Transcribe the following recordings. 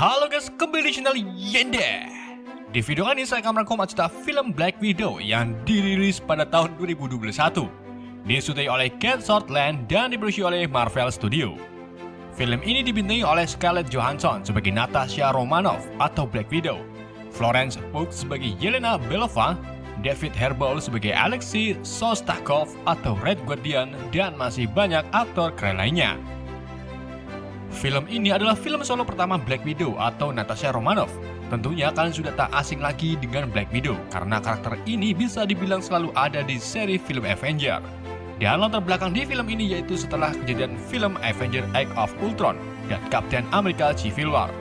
Halo guys, kembali di channel Yende. Di video ini saya akan merangkum cerita film Black Widow yang dirilis pada tahun 2021. Disutradarai oleh Kate Shortland dan diproduksi oleh Marvel Studio. Film ini dibintangi oleh Scarlett Johansson sebagai Natasha Romanoff atau Black Widow, Florence Pugh sebagai Yelena Belova, David Harbour sebagai Alexei Shostakov atau Red Guardian, dan masih banyak aktor keren lainnya. Film ini adalah film solo pertama Black Widow atau Natasha Romanoff. Tentunya kalian sudah tak asing lagi dengan Black Widow karena karakter ini bisa dibilang selalu ada di seri film Avenger. Dan latar belakang di film ini yaitu setelah kejadian film Avenger Age of Ultron dan Captain America Civil War.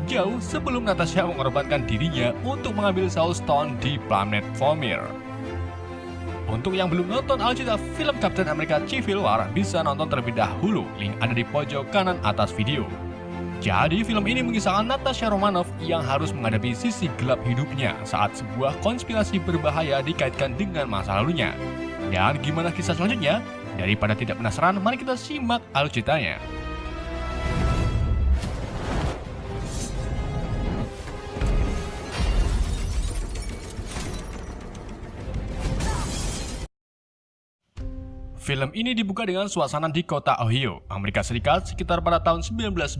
Jauh sebelum Natasha mengorbankan dirinya untuk mengambil Soul Stone di planet Vormir. Untuk yang belum nonton alur film Captain America Civil War, bisa nonton terlebih dahulu, link ada di pojok kanan atas video. Jadi film ini mengisahkan Natasha Romanoff yang harus menghadapi sisi gelap hidupnya saat sebuah konspirasi berbahaya dikaitkan dengan masa lalunya. Dan gimana kisah selanjutnya? Daripada tidak penasaran, mari kita simak alur ceritanya. Film ini dibuka dengan suasana di kota Ohio, Amerika Serikat sekitar pada tahun 1995,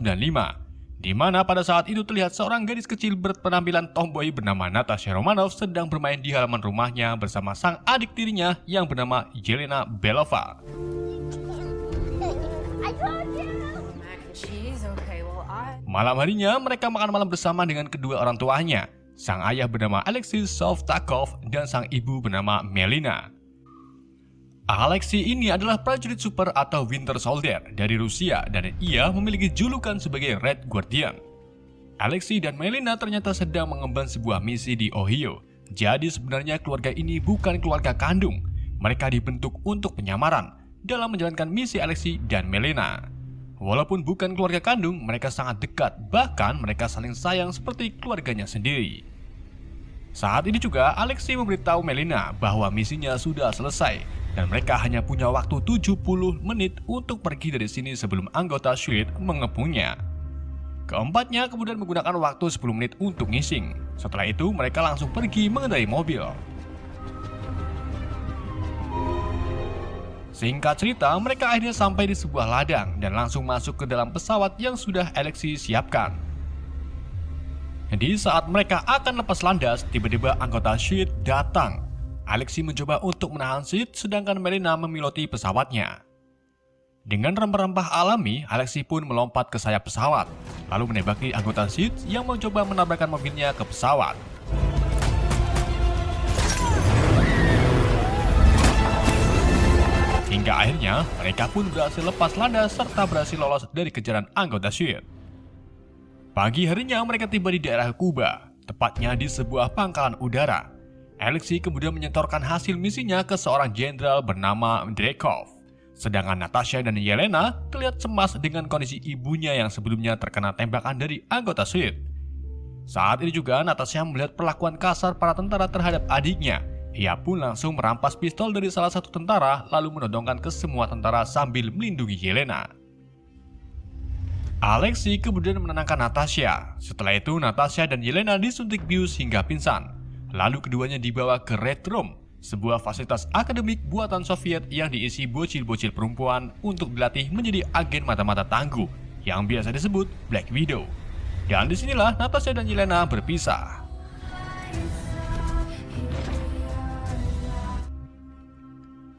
di mana pada saat itu terlihat seorang gadis kecil berpenampilan tomboy bernama Natasha Romanoff sedang bermain di halaman rumahnya bersama sang adik tirinya yang bernama Yelena Belova. Malam harinya mereka makan malam bersama dengan kedua orang tuanya, sang ayah bernama Alexei Shostakov dan sang ibu bernama Melina. Alexei ini adalah prajurit super atau Winter Soldier dari Rusia dan ia memiliki julukan sebagai Red Guardian. Alexei dan Melina ternyata sedang mengemban sebuah misi di Ohio. Jadi sebenarnya keluarga ini bukan keluarga kandung. Mereka dibentuk untuk penyamaran dalam menjalankan misi Alexei dan Melina. Walaupun bukan keluarga kandung, mereka sangat dekat, bahkan mereka saling sayang seperti keluarganya sendiri. Saat ini juga Alexei memberitahu Melina bahwa misinya sudah selesai dan mereka hanya punya waktu 70 menit untuk pergi dari sini sebelum anggota SHIELD mengepungnya. Keempatnya kemudian menggunakan waktu 10 menit untuk ngising. Setelah itu mereka langsung pergi mengendarai mobil. Singkat cerita, mereka akhirnya sampai di sebuah ladang dan langsung masuk ke dalam pesawat yang sudah Alexei siapkan. Di saat mereka akan lepas landas, tiba-tiba anggota SHIELD datang. Alexei mencoba untuk menahan SHIELD sedangkan Melina memiloti pesawatnya. Dengan rempah-rempah alami, Alexei pun melompat ke sayap pesawat, lalu menembaki anggota SHIELD yang mencoba menabrakkan mobilnya ke pesawat. Hingga akhirnya, mereka pun berhasil lepas landas serta berhasil lolos dari kejaran anggota SHIELD. Pagi harinya mereka tiba di daerah Kuba, tepatnya di sebuah pangkalan udara. Alexei kemudian menyetorkan hasil misinya ke seorang jenderal bernama Dreykov. Sedangkan Natasha dan Yelena terlihat cemas dengan kondisi ibunya yang sebelumnya terkena tembakan dari anggota SHIELD. Saat ini juga Natasha melihat perlakuan kasar para tentara terhadap adiknya. Ia pun langsung merampas pistol dari salah satu tentara lalu menodongkan ke semua tentara sambil melindungi Yelena. Alexei kemudian menenangkan Natasha. Setelah itu Natasha dan Yelena disuntik bius hingga pingsan. Lalu keduanya dibawa ke Red Room, sebuah fasilitas akademik buatan Soviet yang diisi bocil-bocil perempuan untuk dilatih menjadi agen mata-mata tangguh yang biasa disebut Black Widow. Dan disinilah Natasha dan Yelena berpisah.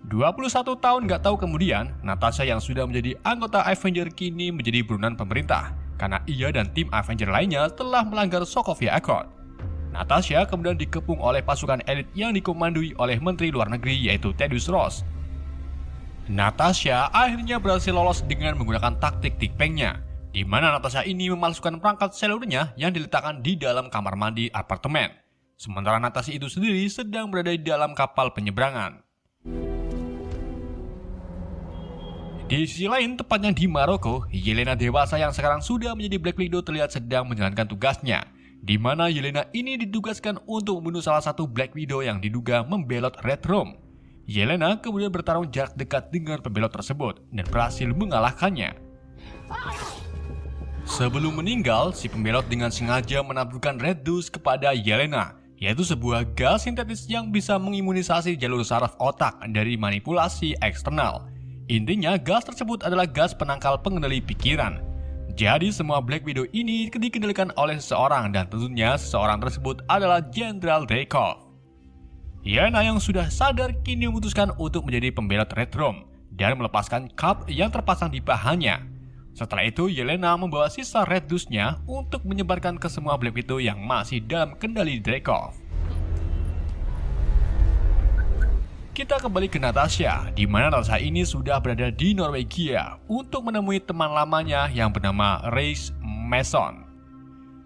"21 tahun gak tahu kemudian, Natasha yang sudah menjadi anggota Avenger kini menjadi buronan pemerintah karena ia dan tim Avenger lainnya telah melanggar Sokovia Accord. Natasha kemudian dikepung oleh pasukan elit yang dikomandoi oleh Menteri Luar Negeri yaitu Thaddeus Ross. Natasha akhirnya berhasil lolos dengan menggunakan taktik tikpengnya, di mana Natasha ini memalsukan perangkat selulernya yang diletakkan di dalam kamar mandi apartemen. Sementara Natasha itu sendiri sedang berada di dalam kapal penyeberangan. Di sisi lain, tepatnya di Maroko, Yelena dewasa yang sekarang sudah menjadi Black Widow terlihat sedang menjalankan tugasnya, di mana Yelena ini ditugaskan untuk membunuh salah satu Black Widow yang diduga membelot Red Room. Yelena kemudian bertarung jarak dekat dengan pembelot tersebut dan berhasil mengalahkannya. Sebelum meninggal, si pembelot dengan sengaja menaburkan Red Dose kepada Yelena, yaitu sebuah gas sintetis yang bisa mengimunisasi jalur saraf otak dari manipulasi eksternal. Intinya, gas tersebut adalah gas penangkal pengendali pikiran. Jadi semua Black Widow ini dikendalikan oleh seseorang, dan tentunya seseorang tersebut adalah Jenderal Dreykov. Yelena yang sudah sadar kini memutuskan untuk menjadi pembelot Red Room dan melepaskan cup yang terpasang di pahanya. Setelah itu, Yelena membawa sisa Red Dose-nya untuk menyebarkan ke semua Black Widow yang masih dalam kendali Dreykov. Kita kembali ke Natasha, di mana Natasha ini sudah berada di Norwegia untuk menemui teman lamanya yang bernama Reis Mason.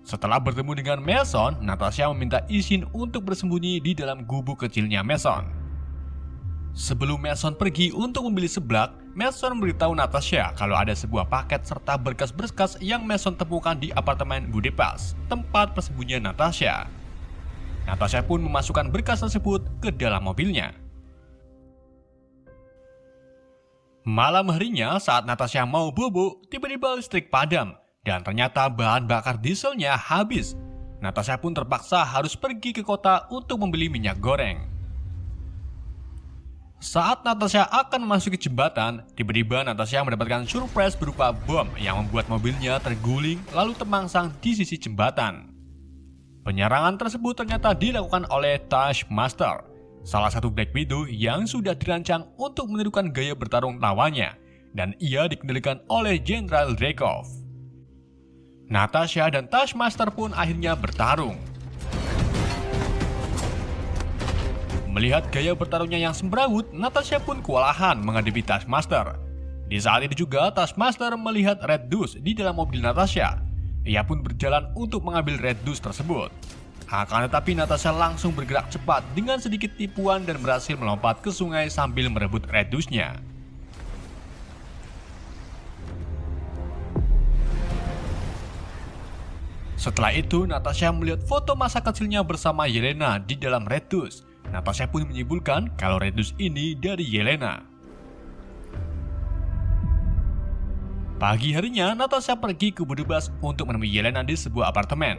Setelah bertemu dengan Mason, Natasha meminta izin untuk bersembunyi di dalam gubuk kecilnya Mason. Sebelum Mason pergi untuk membeli seblak, Mason memberitahu Natasha kalau ada sebuah paket serta berkas-berkas yang Mason temukan di apartemen Budapest, tempat persembunyian Natasha. Natasha pun memasukkan berkas tersebut ke dalam mobilnya. Malam harinya, saat Natasha mau bobo, tiba-tiba listrik padam, dan ternyata bahan bakar dieselnya habis. Natasha pun terpaksa harus pergi ke kota untuk membeli minyak goreng. Saat Natasha akan memasuki jembatan, tiba-tiba Natasha mendapatkan surprise berupa bom yang membuat mobilnya terguling lalu terpangsang di sisi jembatan. Penyerangan tersebut ternyata dilakukan oleh Taskmaster, salah satu Black Widow yang sudah dirancang untuk menirukan gaya bertarung lawannya, dan ia dikendalikan oleh Jenderal Dreykov. Natasha dan Taskmaster pun akhirnya bertarung. Melihat gaya bertarungnya yang semrawut, Natasha pun kewalahan menghadapi Taskmaster. Di saat itu juga, Taskmaster melihat Red Dose di dalam mobil Natasha. Ia pun berjalan untuk mengambil Red Dose tersebut. Akan tetapi Natasha langsung bergerak cepat dengan sedikit tipuan dan berhasil melompat ke sungai sambil merebut Red Dose-nya. Setelah itu, Natasha melihat foto masa kecilnya bersama Yelena di dalam Red Dose. Natasha pun menyimpulkan kalau Red Dose ini dari Yelena. Pagi harinya, Natasha pergi ke Budapest untuk menemui Yelena di sebuah apartemen.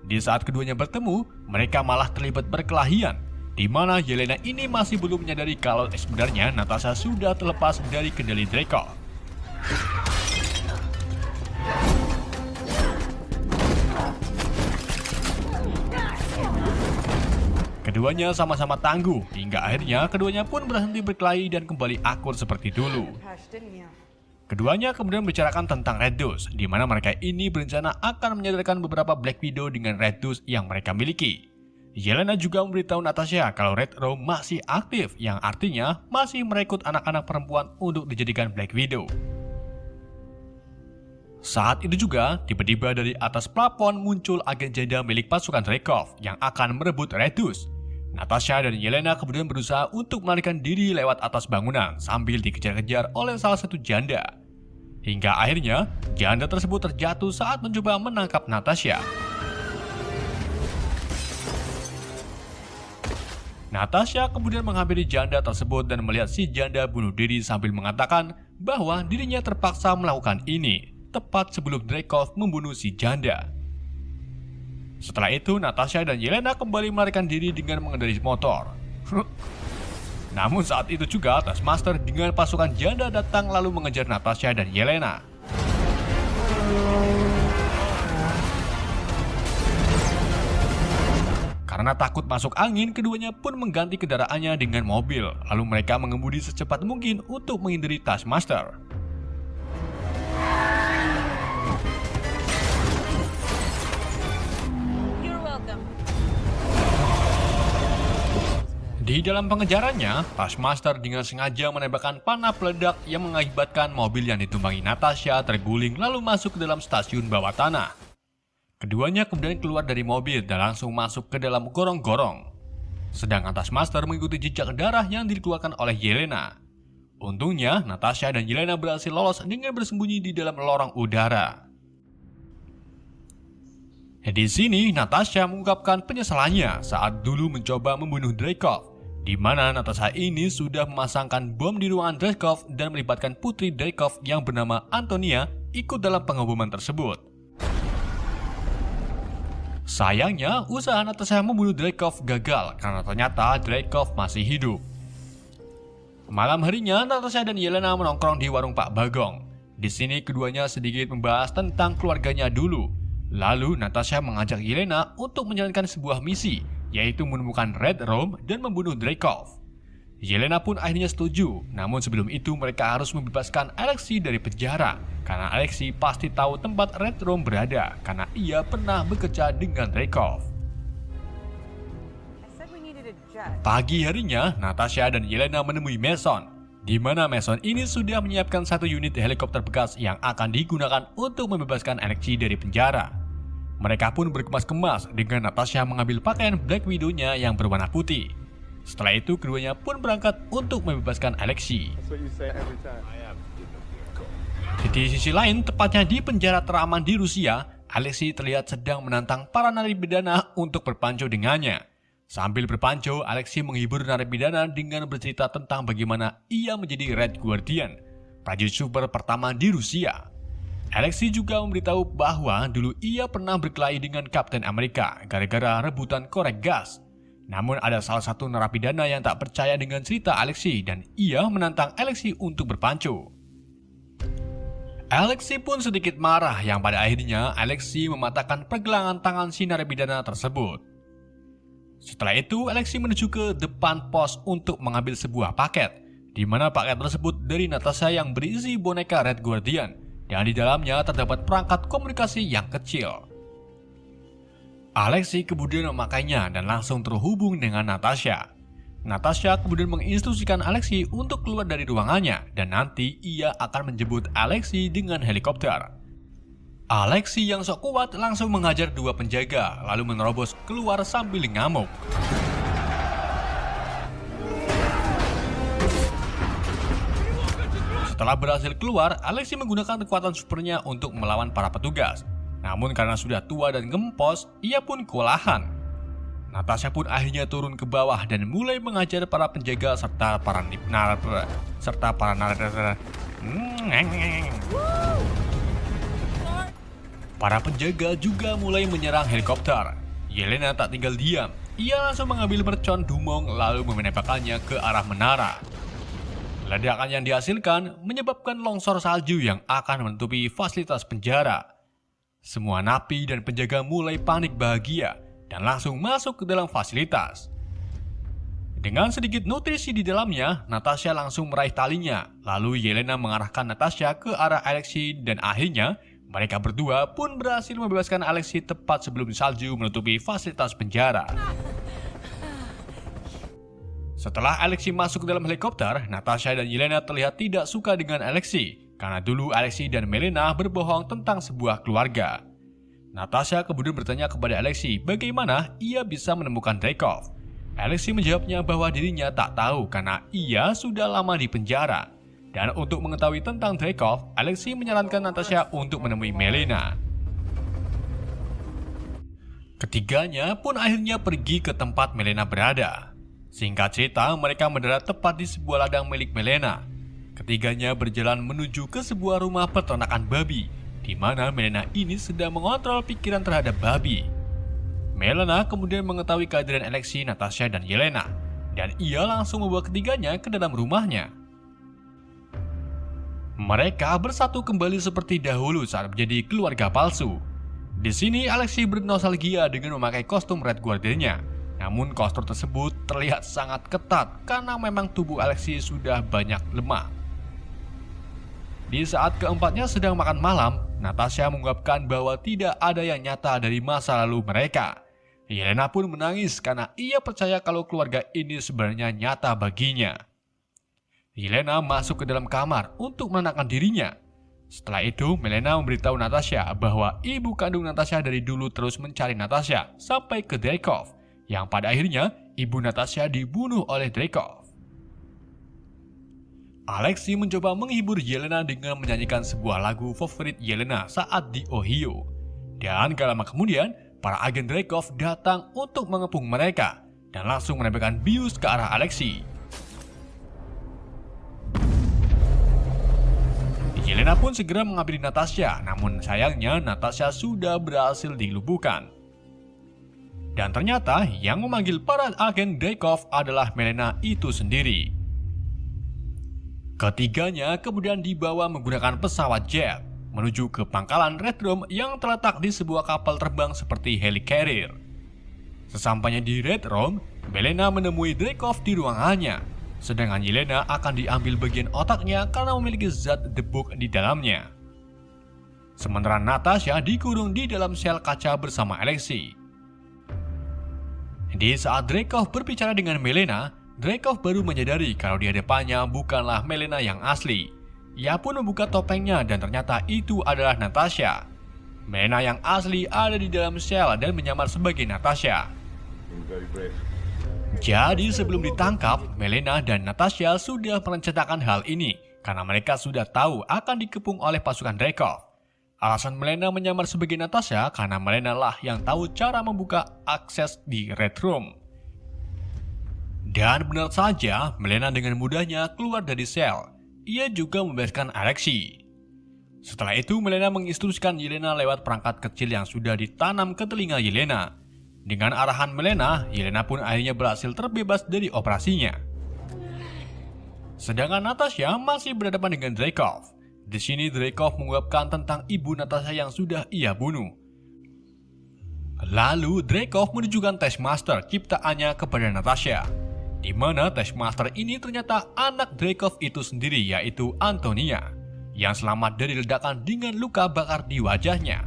Di saat keduanya bertemu, mereka malah terlibat perkelahian, di mana Yelena ini masih belum menyadari kalau sebenarnya Natasha sudah terlepas dari kendali Dreykov. Keduanya sama-sama tangguh, hingga akhirnya keduanya pun berhenti berkelahi dan kembali akur seperti dulu. Keduanya kemudian membicarakan tentang Red Dose, di mana mereka ini berencana akan menyadarkan beberapa Black Widow dengan Red Dose yang mereka miliki. Yelena juga memberitahu Natasha kalau Red Room masih aktif, yang artinya masih merekrut anak-anak perempuan untuk dijadikan Black Widow. Saat itu juga, tiba-tiba dari atas plafon muncul agen janda milik pasukan Dreykov yang akan merebut Red Dose. Natasha dan Yelena kemudian berusaha untuk melarikan diri lewat atas bangunan sambil dikejar-kejar oleh salah satu janda. Hingga akhirnya, janda tersebut terjatuh saat mencoba menangkap Natasha. Natasha kemudian menghampiri janda tersebut dan melihat si janda bunuh diri sambil mengatakan bahwa dirinya terpaksa melakukan ini tepat sebelum Dreykov membunuh si janda. Setelah itu, Natasha dan Yelena kembali melarikan diri dengan mengendarai motor. Namun saat itu juga, Taskmaster dengan pasukan janda datang lalu mengejar Natasha dan Yelena. Karena takut masuk angin, keduanya pun mengganti kendaraannya dengan mobil. Lalu mereka mengemudi secepat mungkin untuk menghindari Taskmaster. Di dalam pengejarannya, Taskmaster dengan sengaja menembakkan panah peledak yang mengakibatkan mobil yang ditumpangi Natasha terguling lalu masuk ke dalam stasiun bawah tanah. Keduanya kemudian keluar dari mobil dan langsung masuk ke dalam gorong-gorong. Sedangkan Taskmaster mengikuti jejak darah yang dikeluarkan oleh Yelena. Untungnya, Natasha dan Yelena berhasil lolos dengan bersembunyi di dalam lorong udara. Di sini, Natasha mengungkapkan penyesalannya saat dulu mencoba membunuh Dreykov, di mana Natasha ini sudah memasangkan bom di ruangan Dreykov dan melibatkan putri Dreykov yang bernama Antonia ikut dalam pengeboman tersebut. Sayangnya, usaha Natasha membunuh Dreykov gagal karena ternyata Dreykov masih hidup. Malam harinya, Natasha dan Yelena menongkrong di warung Pak Bagong. Di sini keduanya sedikit membahas tentang keluarganya dulu. Lalu Natasha mengajak Yelena untuk menjalankan sebuah misi, yaitu menemukan Red Room dan membunuh Dreykov. Yelena pun akhirnya setuju, namun sebelum itu mereka harus membebaskan Alexei dari penjara, karena Alexei pasti tahu tempat Red Room berada, karena ia pernah bekerja dengan Dreykov. Pagi harinya, Natasha dan Yelena menemui Mason, di mana Mason ini sudah menyiapkan satu unit helikopter bekas yang akan digunakan untuk membebaskan Alexei dari penjara. Mereka pun berkemas-kemas dengan Natasha mengambil pakaian Black Widow-nya yang berwarna putih. Setelah itu, keduanya pun berangkat untuk membebaskan Alexei. Di sisi lain, tepatnya di penjara teraman di Rusia, Alexei terlihat sedang menantang para narapidana untuk berpanco dengannya. Sambil berpanco, Alexei menghibur narapidana dengan bercerita tentang bagaimana ia menjadi Red Guardian, prajurit super pertama di Rusia. Alexei juga memberitahu bahwa dulu ia pernah berkelahi dengan Kapten Amerika gara-gara rebutan korek gas. Namun ada salah satu narapidana yang tak percaya dengan cerita Alexei dan ia menantang Alexei untuk berpanco. Alexei pun sedikit marah yang pada akhirnya Alexei mematahkan pergelangan tangan si narapidana tersebut. Setelah itu Alexei menuju ke depan pos untuk mengambil sebuah paket, di mana paket tersebut dari Natasha yang berisi boneka Red Guardian dan di dalamnya terdapat perangkat komunikasi yang kecil. Alexei kemudian memakainya dan langsung terhubung dengan Natasha. Natasha kemudian menginstruksikan Alexei untuk keluar dari ruangannya dan nanti ia akan menjemput Alexei dengan helikopter. Alexei yang sok kuat langsung menghajar dua penjaga lalu menerobos keluar sambil ngamuk. Setelah berhasil keluar, Alexei menggunakan kekuatan supernya untuk melawan para petugas. Namun karena sudah tua dan gempos, ia pun kewalahan. Natasha pun akhirnya turun ke bawah dan mulai mengajar para penjaga serta para narapidana. Para penjaga juga mulai menyerang helikopter. Yelena tak tinggal diam. Ia langsung mengambil mercon Dumong lalu menembakkannya ke arah menara. Ledakan yang dihasilkan menyebabkan longsor salju yang akan menutupi fasilitas penjara. Semua napi dan penjaga mulai panik bahagia dan langsung masuk ke dalam fasilitas. Dengan sedikit nutrisi di dalamnya, Natasha langsung meraih talinya. Lalu Yelena mengarahkan Natasha ke arah Alexei dan akhirnya mereka berdua pun berhasil membebaskan Alexei tepat sebelum salju menutupi fasilitas penjara. Setelah Alexei masuk ke dalam helikopter, Natasha dan Yelena terlihat tidak suka dengan Alexei. Karena dulu Alexei dan Melena berbohong tentang sebuah keluarga. Natasha kemudian bertanya kepada Alexei bagaimana ia bisa menemukan Dreykov. Alexei menjawabnya bahwa dirinya tak tahu karena ia sudah lama di penjara. Dan untuk mengetahui tentang Dreykov, Alexei menyarankan Natasha untuk menemui Melena. Ketiganya pun akhirnya pergi ke tempat Melena berada. Singkat cerita, mereka mendarat tepat di sebuah ladang milik Melena. Ketiganya berjalan menuju ke sebuah rumah peternakan babi, di mana Melena ini sedang mengontrol pikiran terhadap babi. Melena kemudian mengetahui kehadiran Alexei, Natasha, dan Yelena, dan ia langsung membawa ketiganya ke dalam rumahnya. Mereka bersatu kembali seperti dahulu saat menjadi keluarga palsu. Di sini Alexei bernostalgia dengan memakai kostum Red Guardian-nya. Namun kostum tersebut terlihat sangat ketat karena memang tubuh Alexei sudah banyak lemah. Di saat keempatnya sedang makan malam, Natasha mengungkapkan bahwa tidak ada yang nyata dari masa lalu mereka. Yelena pun menangis karena ia percaya kalau keluarga ini sebenarnya nyata baginya. Yelena masuk ke dalam kamar untuk menenangkan dirinya. Setelah itu, Melena memberitahu Natasha bahwa ibu kandung Natasha dari dulu terus mencari Natasha sampai ke Dreykov, yang pada akhirnya ibu Natasha dibunuh oleh Dreykov. Alexei mencoba menghibur Yelena dengan menyanyikan sebuah lagu favorit Yelena saat di Ohio. Dan gak lama kemudian, para agen Dreykov datang untuk mengepung mereka dan langsung menembakkan bius ke arah Alexei. Yelena pun segera menghampiri Natasha, namun sayangnya Natasha sudah berhasil dilumpuhkan. Dan ternyata yang memanggil para agen Dreykov adalah Melena itu sendiri. Ketiganya kemudian dibawa menggunakan pesawat jet menuju ke pangkalan Red Room yang terletak di sebuah kapal terbang seperti helicarrier. Sesampainya di Red Room, Melena menemui Dreykov di ruangannya, sedangkan Yelena akan diambil bagian otaknya karena memiliki zat debuk di dalamnya. Sementara Natasha dikurung di dalam sel kaca bersama Alexei. Di saat Dreykov berbicara dengan Melena, Dreykov baru menyadari kalau di hadapannya bukanlah Melena yang asli. Ia pun membuka topengnya dan ternyata itu adalah Natasha. Melena yang asli ada di dalam sel dan menyamar sebagai Natasha. Jadi sebelum ditangkap, Melena dan Natasha sudah merencanakan hal ini karena mereka sudah tahu akan dikepung oleh pasukan Dreykov. Alasan Melena menyamar sebagai Natasha karena Melena lah yang tahu cara membuka akses di Red Room. Dan benar saja, Melena dengan mudahnya keluar dari sel. Ia juga membebaskan Alexei. Setelah itu, Melena menginstruksikan Yelena lewat perangkat kecil yang sudah ditanam ke telinga Yelena. Dengan arahan Melena, Yelena pun akhirnya berhasil terbebas dari operasinya. Sedangkan Natasha masih berhadapan dengan Dreykov. Di sini Dreykov menguapkan tentang ibu Natasha yang sudah ia bunuh. Lalu Dreykov menunjukkan Taskmaster ciptaannya kepada Natasha, di mana Taskmaster ini ternyata anak Dreykov itu sendiri, yaitu Antonia, yang selamat dari ledakan dengan luka bakar di wajahnya.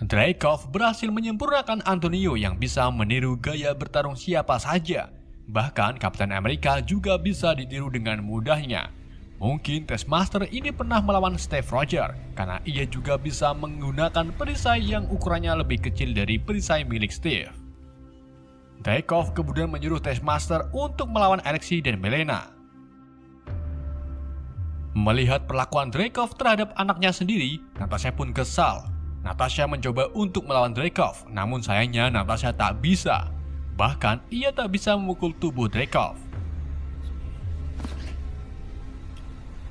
Dreykov berhasil menyempurnakan Antonio yang bisa meniru gaya bertarung siapa saja. Bahkan Kapten Amerika juga bisa ditiru dengan mudahnya. Mungkin Taskmaster ini pernah melawan Steve Rogers karena ia juga bisa menggunakan perisai yang ukurannya lebih kecil dari perisai milik Steve. Dreykov kemudian menyuruh Taskmaster untuk melawan Alexei dan Melena. Melihat perlakuan Dreykov terhadap anaknya sendiri, Natasha pun kesal. Natasha mencoba untuk melawan Dreykov, namun sayangnya Natasha tak bisa. Bahkan ia tak bisa memukul tubuh Dreykov.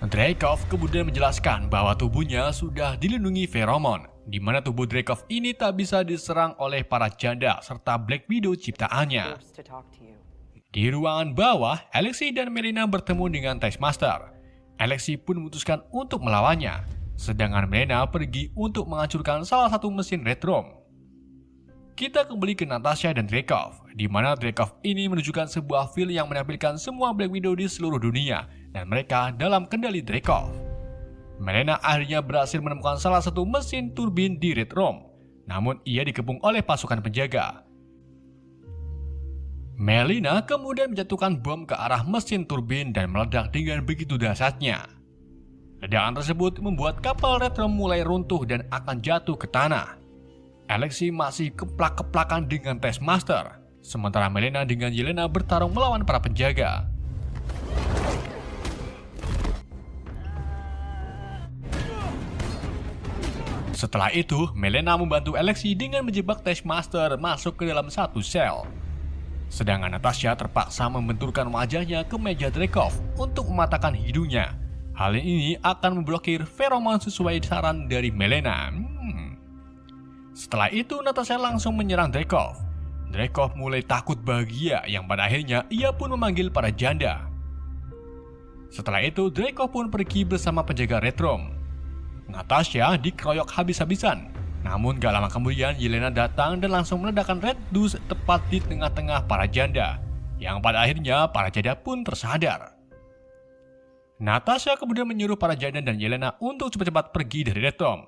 Dreykov kemudian menjelaskan bahwa tubuhnya sudah dilindungi feromon, di mana tubuh Dreykov ini tak bisa diserang oleh para janda serta Black Widow ciptaannya. Di ruangan bawah, Alexei dan Melena bertemu dengan Taskmaster. Alexei pun memutuskan untuk melawannya, sedangkan Melena pergi untuk menghancurkan salah satu mesin Red Room. Kita kembali ke Natasha dan Dreykov, di mana Dreykov ini menunjukkan sebuah film yang menampilkan semua Black Widow di seluruh dunia, dan mereka dalam kendali Dreykov. Melena akhirnya berhasil menemukan salah satu mesin turbin di Red Room, namun ia dikepung oleh pasukan penjaga. Melena kemudian menjatuhkan bom ke arah mesin turbin dan meledak dengan begitu dahsyatnya. Ledakan tersebut membuat kapal Red Room mulai runtuh dan akan jatuh ke tanah. Alexei masih keplak-keplakan dengan Taskmaster, sementara Melena dengan Yelena bertarung melawan para penjaga. Setelah itu, Melena membantu Alexei dengan menjebak Taskmaster masuk ke dalam satu sel. Sedangkan Natasha terpaksa membenturkan wajahnya ke meja Dreykov untuk mematahkan hidungnya. Hal ini akan memblokir feromon sesuai saran dari Melena. Setelah itu, Natasha langsung menyerang Dreykov. Dreykov mulai takut bahagia yang pada akhirnya ia pun memanggil para janda. Setelah itu, Dreykov pun pergi bersama penjaga Red Room. Natasha dikeroyok habis-habisan. Namun gak lama kemudian Yelena datang dan langsung meledakkan Red Dust tepat di tengah-tengah para janda, yang pada akhirnya para janda pun tersadar. Natasha kemudian menyuruh para janda dan Yelena untuk cepat-cepat pergi dari Red Room.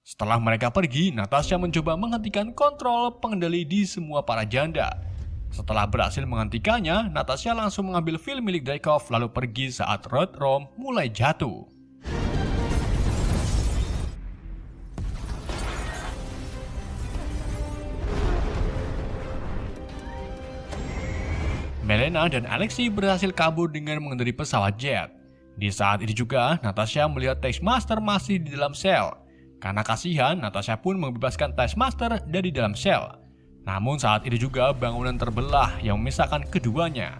Setelah mereka pergi, Natasha mencoba menghentikan kontrol pengendali di semua para janda. Setelah berhasil menghentikannya, Natasha langsung mengambil film milik Dreykov lalu pergi saat Red Room mulai jatuh. Melena dan Alexei berhasil kabur dengan mengendarai pesawat jet. Di saat itu juga, Natasha melihat Taskmaster masih di dalam sel. Karena kasihan, Natasha pun membebaskan Taskmaster dari dalam sel. Namun saat itu juga bangunan terbelah yang memisahkan keduanya.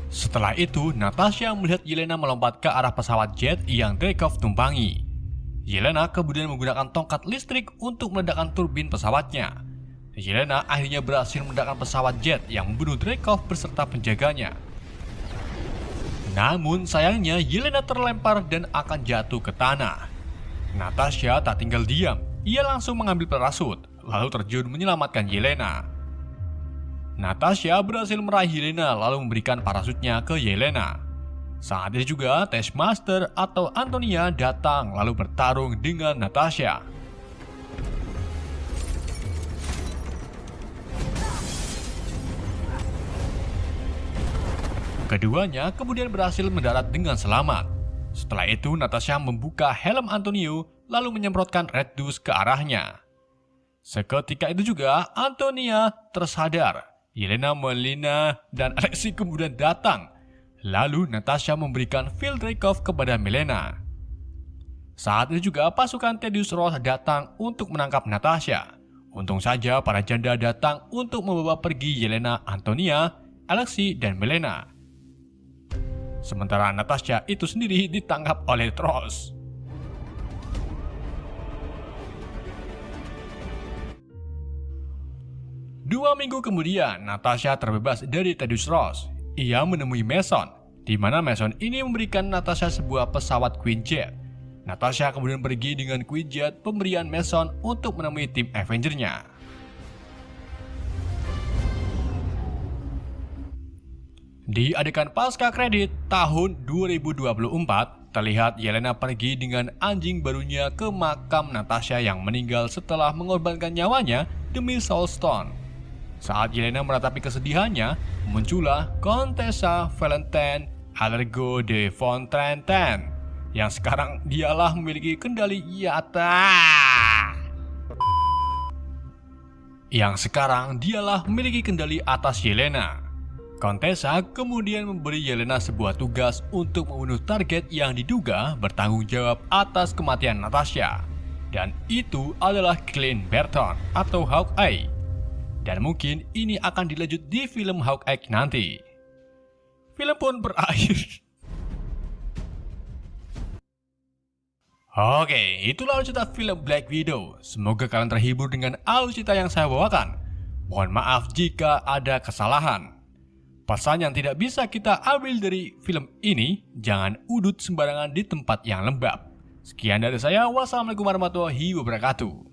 Setelah itu, Natasha melihat Yelena melompat ke arah pesawat jet yang Dreykov tumpangi. Yelena kemudian menggunakan tongkat listrik untuk meledakkan turbin pesawatnya. Yelena akhirnya berhasil meledakkan pesawat jet yang membunuh Dreykov beserta penjaganya. Namun sayangnya Yelena terlempar dan akan jatuh ke tanah. Natasha tak tinggal diam, ia langsung mengambil parasut, lalu terjun menyelamatkan Yelena. Natasha berhasil meraih Yelena lalu memberikan parasutnya ke Yelena. Saat itu juga Taskmaster atau Antonia datang lalu bertarung dengan Natasha. Keduanya kemudian berhasil mendarat dengan selamat. Setelah itu Natasha membuka helm Antonio lalu menyemprotkan Red Dust ke arahnya. Seketika itu juga Antonia tersadar. Yelena, Melina, dan Alexei kemudian datang. Lalu Natasha memberikan Phil Dreykov kepada Melena. Saat itu juga pasukan Thaddeus Ross datang untuk menangkap Natasha. Untung saja para janda datang untuk membawa pergi Yelena, Antonia, Alexei, dan Melena. Sementara Natasha itu sendiri ditangkap oleh Ross. Dua minggu kemudian, Natasha terbebas dari Thaddeus Ross. Ia menemui Mason, di mana Mason ini memberikan Natasha sebuah pesawat Quinjet. Natasha kemudian pergi dengan Quinjet pemberian Mason untuk menemui tim Avenger-nya. Di adegan pasca kredit tahun 2024, terlihat Yelena pergi dengan anjing barunya ke makam Natasha yang meninggal setelah mengorbankan nyawanya demi Soulstone. Saat Yelena meratapi kesedihannya, muncullah Contessa Valentine Allergo de Fontaine yang sekarang dialah memiliki kendali atas Yelena. Contessa kemudian memberi Yelena sebuah tugas untuk membunuh target yang diduga bertanggung jawab atas kematian Natasha. Dan itu adalah Clint Barton atau Hawkeye. Dan mungkin ini akan dilanjut di film Hawkeye nanti. Film pun berakhir. Oke, itulah cerita film Black Widow. Semoga kalian terhibur dengan alur cerita yang saya bawakan. Mohon maaf jika ada kesalahan. Pesan yang tidak bisa kita ambil dari film ini, jangan udut sembarangan di tempat yang lembab. Sekian dari saya, wassalamualaikum warahmatullahi wabarakatuh.